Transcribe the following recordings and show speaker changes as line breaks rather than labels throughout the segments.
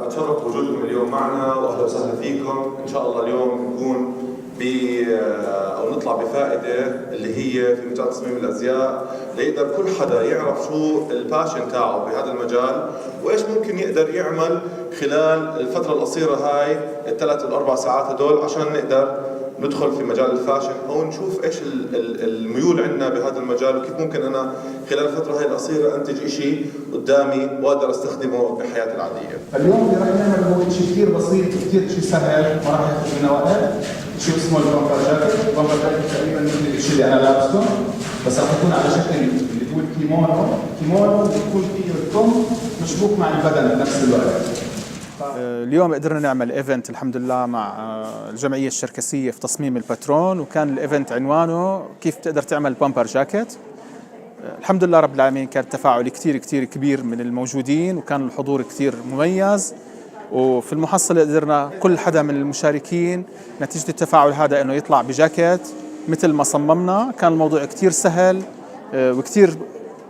بتشرف بوجودكم اليوم معنا، واهلا وسهلا فيكم. ان شاء الله اليوم نكون او نطلع بفائده اللي هي في مجال تصميم الازياء، ليقدر كل حدا يعرف شو الباشن تاعه بهذا المجال وايش ممكن يقدر يعمل خلال الفتره القصيره هاي الثلاث والاربع ساعات هدول عشان نقدر ندخل في مجال الفاشن او نشوف ايش الميول عندنا بهذا المجال وكيف ممكن انا خلال الفتره هاي القصيره انتج شيء قدامي واقدر استخدمه بحياتي العاديه.
اليوم اللي راح نعمل هو شيء كثير بسيط وكثير شيء سهل ما راح ياخذ منا وقت، شيء اسمه البامبر جاكيت. البامبر جاكيت تقريبا مثل الشيء اللي انا لابسه بس راح يكون على شكل اللي هو الكيمونو بيكون فيه الكم مشبوك مع البدن بنفس الوقت.
اليوم قدرنا نعمل ايفنت الحمد لله مع الجمعيه الشركسيه في تصميم الباترون، وكان الايفنت عنوانه كيف تقدر تعمل بامبر جاكيت. الحمد لله رب العالمين كان التفاعل كتير كبير من الموجودين، وكان الحضور كتير مميز، وفي المحصلة قدرنا كل حدا من المشاركين نتيجة التفاعل هذا انه يطلع بجاكيت مثل ما صممنا. كان الموضوع كتير سهل وكتير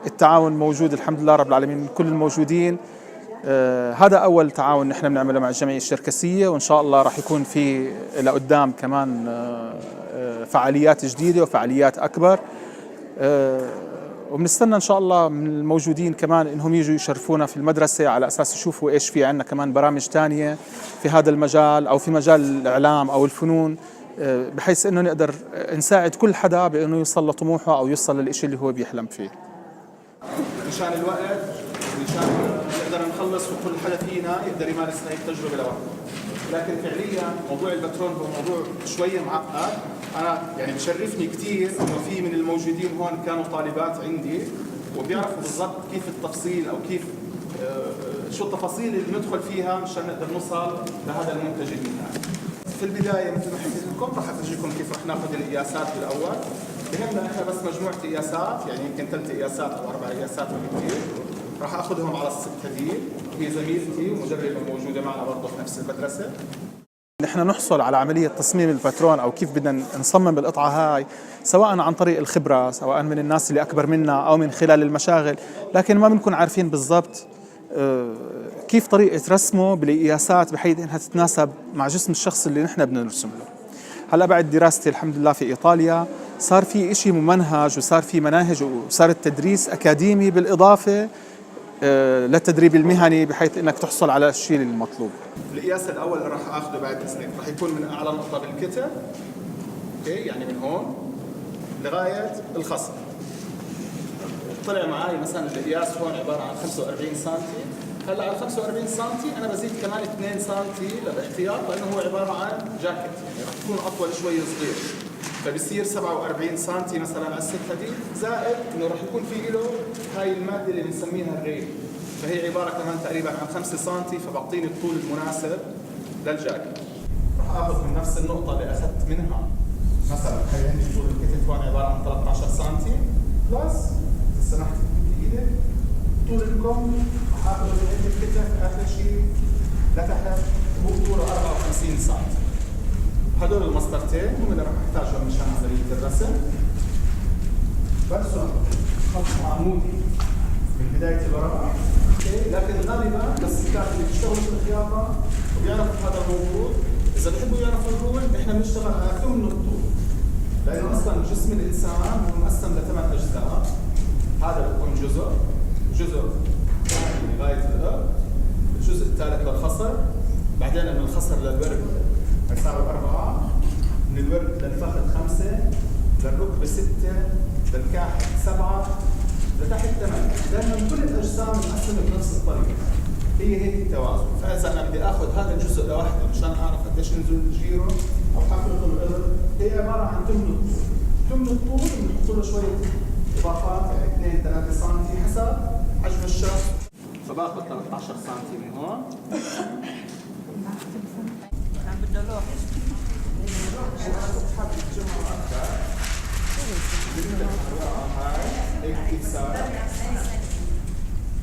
التعاون موجود الحمد لله رب العالمين من كل الموجودين. هذا أول تعاون نحن بنعمله مع الجمعية الشركسية، وإن شاء الله راح يكون في لقدام كمان فعاليات جديدة وفعاليات أكبر، وبنستنى إن شاء الله من الموجودين كمان إنهم يجوا يشرفونا في المدرسة على أساس يشوفوا إيش في عنا كمان برامج تانية في هذا المجال أو في مجال الإعلام أو الفنون، بحيث إنه نقدر نساعد كل حدا بإنه يوصل لطموحه أو يوصل للإشي اللي هو بيحلم فيه.
مشان الوقت مشان نقدر نخلص وكل حدا فينا يقدر يمارس هاي التجربة لوحده. لكن فعليا موضوع الباترون هو موضوع شوية معقد. أنا يعني بشرفني كثير إنه في من الموجودين هون كانوا طالبات عندي وبيعرفوا بالضبط كيف التفصيل أو كيف شو التفاصيل اللي ندخل فيها مشان نقدر نوصل لهذا المنتج النهائي. في البداية مثل ما حكيت لكم راح أفرجيكم كيف راح ناخذ القياسات بالأول. بهمنا إحنا بس مجموعة قياسات، يعني يمكن 3 قياسات أو 4 قياسات بالكثير. راح اخذهم على الست هديل، هي زميلتي ومدربه موجوده معنا برضه في نفس المدرسه.
نحن نحصل على عمليه تصميم الباترون او كيف بدنا نصمم القطعه هاي سواء عن طريق الخبره، سواء من الناس اللي اكبر منا او من خلال المشاغل، لكن ما بنكون عارفين بالضبط كيف طريقه رسمه بالقياسات بحيث انها تتناسب مع جسم الشخص اللي نحن بدنا نرسم له. هلا بعد دراستي الحمد لله في ايطاليا صار في شيء ممنهج وصار في مناهج وصار التدريس اكاديمي بالاضافه للتدريب المهني بحيث انك تحصل على الشيء المطلوب.
القياس الاول اللي راح اخذه بعد اذنك راح يكون من اعلى نقطه بالكتف، اوكي، يعني من هون لغايه الخصر. طلع معي مثلا القياس هون عباره عن 45 سم. هلا على 45 سم انا بزيد كمان 2 سم للاحتياط لانه هو عباره عن جاكيت، يعني راح يكون اطول شوي صغير، فبصير 47 سم مثلا على الست هدي، زائد انه راح يكون في له هاي الماده اللي بنسميها الريل، فهي عباره كمان تقريبا عن 5 سم، فبعطيني الطول المناسب للجاكيت. راح اخذ من نفس النقطه اللي اخذت منها مثلا خلينا عندي طول الكتف هون عباره عن 13 سم بلس اذا سمحت بايدك طول الكم، راح اخذ من عند الكتف اخر شيء لتحت هو طوله 54 سم. هدول المسطرتين هم اللي راح احتاجهم مشان عمليه الرسم. برسم خط عمودي من بدايه الورقه، لكن غالبا بس الستات اللي بيشتغلوا في الخياطه وبيعرفوا هذا الموضوع، اذا بيحبوا يعرفوا الرول احنا بنشتغل على ثمن الطول، لانه اصلا جسم الانسان هو مقسم ل8 اجزاء. هذا بيكون جزء ثاني لغايه الارض، الجزء الثالث للخصر، بعدين من الخصر للورك بيساوي 4، من الورك للفخذ 5، للركبه 6، للكاحل 7، لتحت 8. دائما كل الاجسام مقسمه بنفس الطريقه، هي هيك التوازن. فاذا انا بدي اخذ هذا الجزء لوحده مشان اعرف قديش نزول جيره او حفره الارض، هي عباره عن ثمن الطول. ثمن الطول بنحط له شويه اضافات، يعني 2 3 سم حسب حجم الشخص. فباخذ 13 سم من هون.
بدنا نروح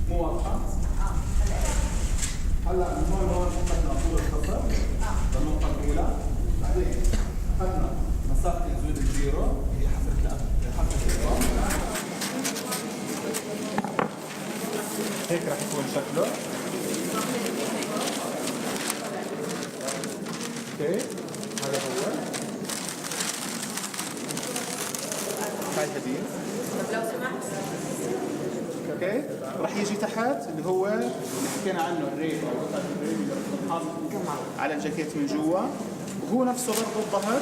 مو واضحة؟ هلا من هون اخذنا طول الخصر للنقطة الأولى، بعدين اخذنا مسافة نزول الجيرو هي حفرة الإبرة. هيك رح يكون شكله. هاي الهدية.
طب لو سمحت.
اوكي راح يجي تحت اللي هو اللي حكينا عنه الريب او قطعه الريب اللي بتنحط على الجاكيت من جوا، وهو نفسه برضه الظهر.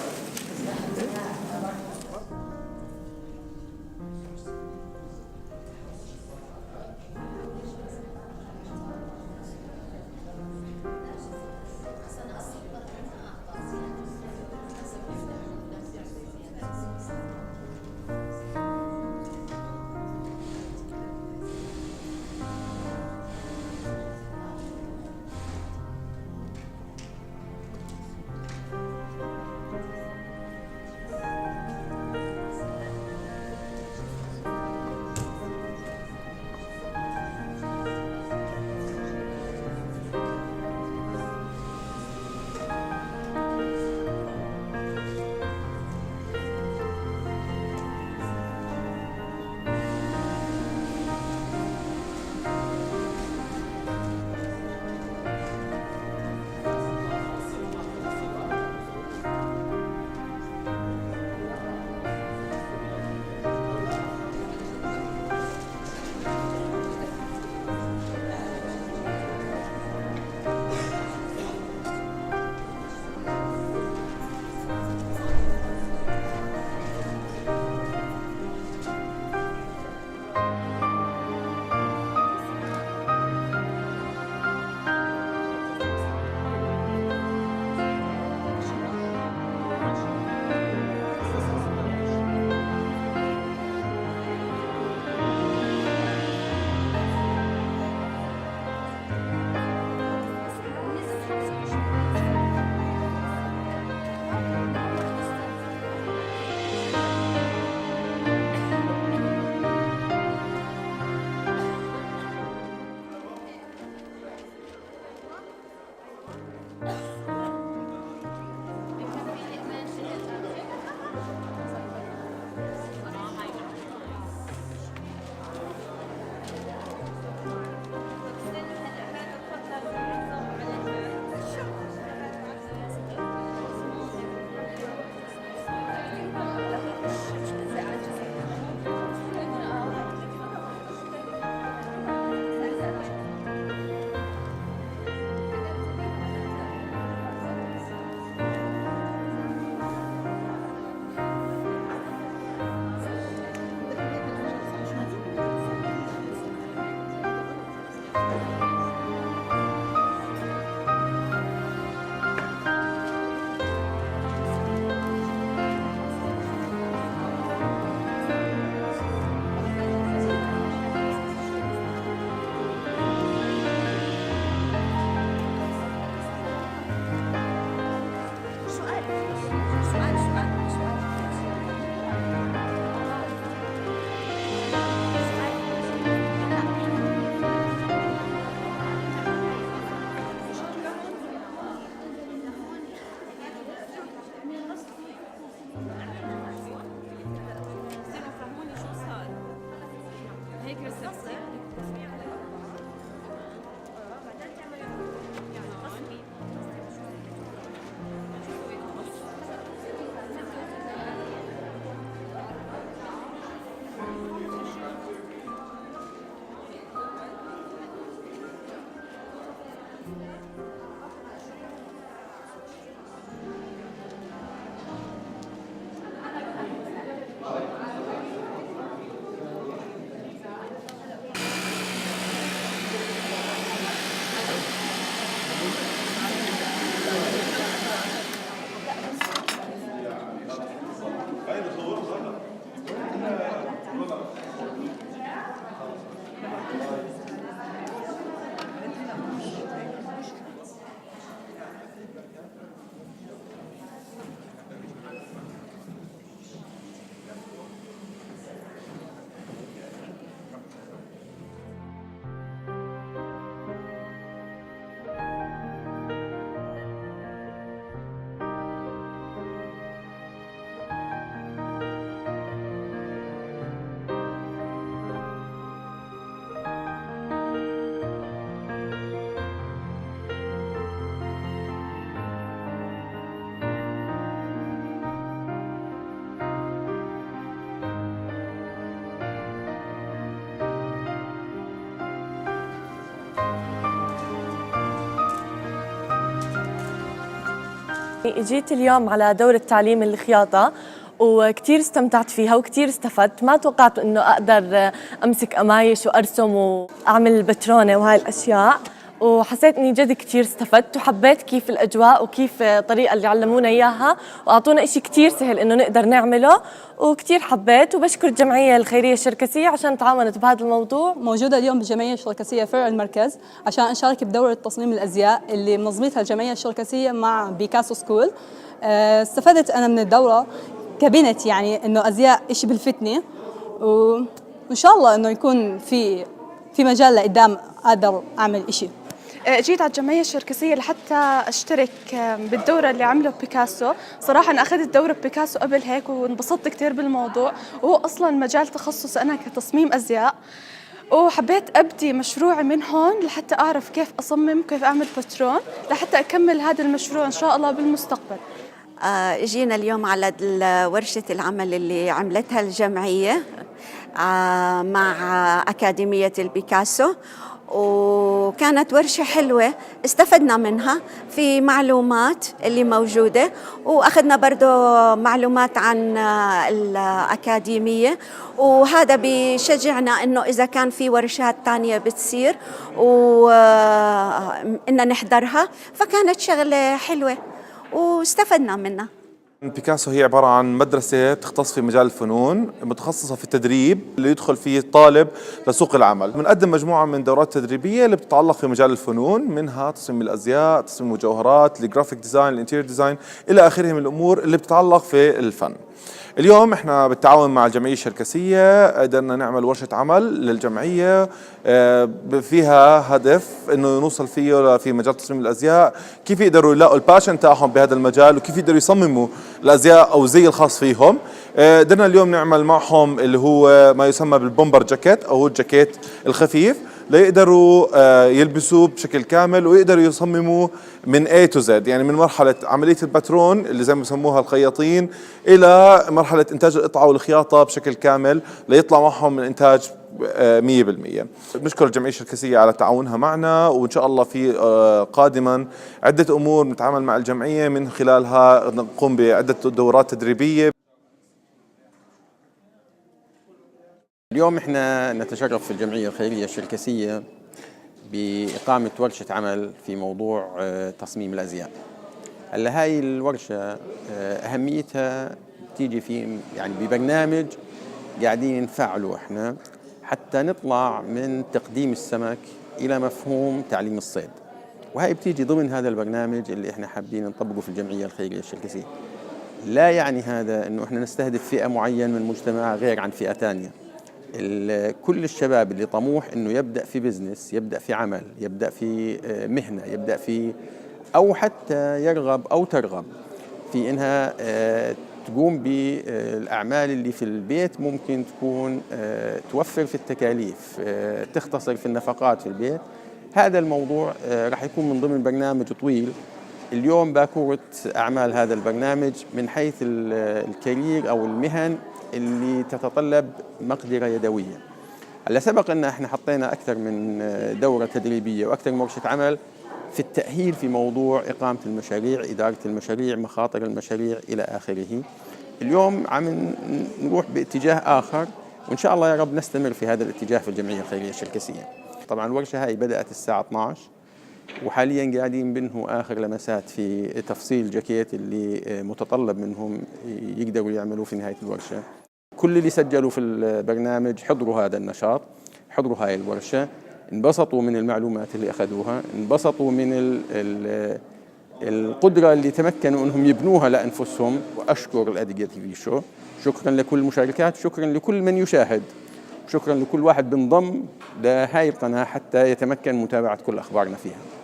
جيت اليوم على دورة تعليم الخياطة وكتير استمتعت فيها وكتير استفدت. ما توقعت إنه أقدر أمسك قمايش وأرسم وأعمل بترونة وهاي الأشياء، وحسيت إني جد كتير استفدت وحبيت كيف الأجواء وكيف الطريقة اللي علمونا إياها وأعطونا إشي كتير سهل إنه نقدر نعمله، وكتير حبيت. وبشكر الجمعية الخيرية الشركسية عشان تعاونت بهذا الموضوع.
موجودة اليوم بالجمعية الشركسية فرع المركز عشان أشارك بدورة تصميم الأزياء اللي منظمتها الجمعية الشركسية مع بيكاسو سكول. استفدت أنا من الدورة كبنت، يعني إنه أزياء إشي بالفتنة، وإن شاء الله إنه يكون في مجال لقدام أقدر أعمل إشي.
جيت على الجمعية الشركسية لحتى أشترك بالدورة اللي عمله بيكاسو. صراحة أنا أخذت دورة بيكاسو قبل هيك وانبسطت كتير بالموضوع، وهو أصلاً مجال تخصص أنا كتصميم أزياء، وحبيت أبدي مشروعي من هون لحتى أعرف كيف أصمم وكيف أعمل باترون لحتى أكمل هذا المشروع إن شاء الله بالمستقبل.
جينا اليوم على ورشة العمل اللي عملتها الجمعية مع أكاديمية البيكاسو، وكانت ورشة حلوة استفدنا منها في معلومات اللي موجودة، وأخذنا برضو معلومات عن الأكاديمية، وهذا بيشجعنا إنه إذا كان في ورشات تانية بتصير وإننا نحضرها، فكانت شغلة حلوة واستفدنا منها.
بيكاسو هي عبارة عن مدرسة تختص في مجال الفنون، متخصصة في التدريب اللي يدخل فيه الطالب لسوق العمل. بنقدم مجموعة من دورات تدريبية اللي بتتعلق في مجال الفنون، منها تصميم الأزياء، تصميم المجوهرات، الجرافيك ديزاين، الانتيريور ديزاين، إلى آخره من الأمور اللي بتتعلق في الفن. اليوم احنا بالتعاون مع الجمعية الشركسية قدرنا نعمل ورشة عمل للجمعية فيها هدف انه نوصل فيه في مجال تصميم الازياء، كيف يقدروا يلاقوا الباشن تاعهم بهذا المجال وكيف يقدروا يصمموا الازياء او الزي الخاص فيهم. قدرنا اليوم نعمل معهم اللي هو ما يسمى بالبومبر جاكيت او الجاكيت الخفيف، ليقدروا يلبسوه بشكل كامل ويقدروا يصمموا من A to Z، يعني من مرحلة عملية الباترون اللي زي ما بسموها الخياطين إلى مرحلة إنتاج القطعة والخياطة بشكل كامل ليطلع معهم من إنتاج 100%. بنشكر الجمعية الشركسية على تعاونها معنا، وإن شاء الله في قادما عدة أمور نتعامل مع الجمعية من خلالها نقوم بعدة دورات تدريبية.
اليوم احنا نتشرف في الجمعية الخيرية الشركسية بإقامة ورشة عمل في موضوع تصميم الأزياء. هلا هاي الورشة أهميتها تيجي في يعني ببرنامج قاعدين نفعله احنا حتى نطلع من تقديم السمك إلى مفهوم تعليم الصيد، وهي بتيجي ضمن هذا البرنامج اللي احنا حابين نطبقه في الجمعية الخيرية الشركسية. لا يعني هذا انه احنا نستهدف فئة معينة من المجتمع غير عن فئة ثانية. كل الشباب اللي طموح انه يبدأ في بزنس، يبدأ في عمل، يبدأ في مهنة، يبدأ في او حتى يرغب او ترغب في انها تقوم بالأعمال اللي في البيت، ممكن تكون توفر في التكاليف، تختصر في النفقات في البيت. هذا الموضوع راح يكون من ضمن برنامج طويل. اليوم باكورة أعمال هذا البرنامج من حيث الكارير أو المهن اللي تتطلب مقدرة يدوية. هلا سبق أن احنا حطينا أكثر من دورة تدريبية وأكثر من ورشة عمل في التأهيل في موضوع إقامة المشاريع، إدارة المشاريع، مخاطر المشاريع إلى آخره. اليوم عم نروح باتجاه آخر، وإن شاء الله يا رب نستمر في هذا الاتجاه في الجمعية الخيرية الشركسية. طبعا الورشة هاي بدأت الساعة 12 وحاليا قاعدين بنهوا آخر لمسات في تفصيل جاكيت اللي متطلب منهم يقدروا يعملوه في نهاية الورشة. كل اللي سجلوا في البرنامج حضروا هذا النشاط، حضروا هاي الورشة، انبسطوا من المعلومات اللي أخذوها، انبسطوا من القدرة اللي تمكنوا أنهم يبنوها لأنفسهم. وأشكر الأديجا تي في شو، شكرا لكل المشاركات، شكرا لكل من يشاهد، شكرا لكل واحد بنضم لهاي القناة حتى يتمكن متابعة كل أخبارنا فيها.